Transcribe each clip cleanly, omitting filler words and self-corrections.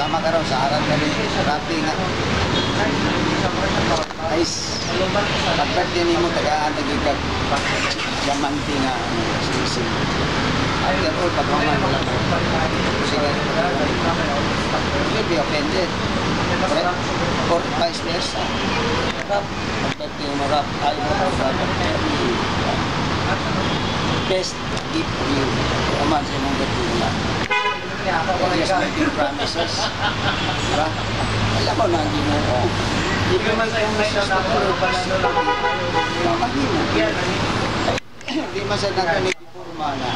sama ka raw sa aral kami. Rapi nga. Guys, pag-birthday ni mo, tagaan, nagigag. Yamanti nga. Sinising. After all, pag-maman mo lang. Sige. You'll be offended. Or vice versa. Rap. Pag-birthday mo, rap. Ayaw mo, rap. Best gift for you. Aman sa imong birthday mo lang. Just making promises. Diba? Alam mo na, hindi mo ko. Hindi mo man tayong promises na purpose. Hindi man sa nagkanig purma na.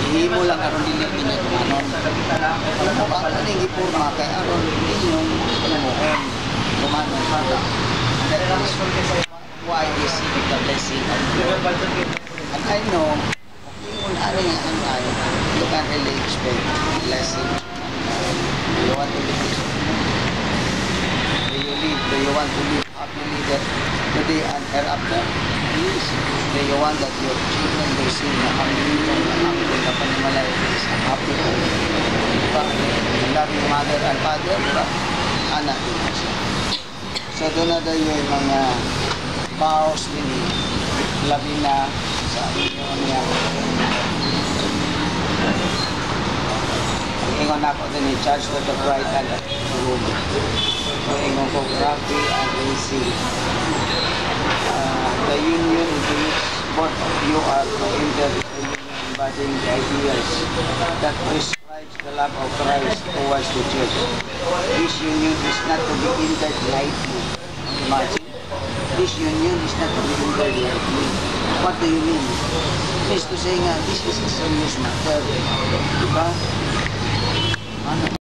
Hindi mo lang aron dili pinagmanon. Kung ang kaning ipurma kay aron inyong kumuhon. Kumanon pa. Why is it the blessing of God? And I know, kung ano yung anay, you can really expect blessing. Do you want to live? Do you want to live happily today and hereafter? Yes. Do you want that your children will see na ang inyong anak na panimalay is happy? Diba? Loving mother and father, diba? Anak din siya. So doon na daw yung mga vows din labi na sa inyo niya. Ingon ako din i-charge for the bride and the groom. So ingon ko grabe and easy. The union in which both of you are to enter the union embodying the ideals that prescribes the love of Christ towards the church. This union is not to be entered lightly. Imagine. This union is not to be entered lightly. What do you mean? It means to say nga, this is a serious matter. Diba? Ano?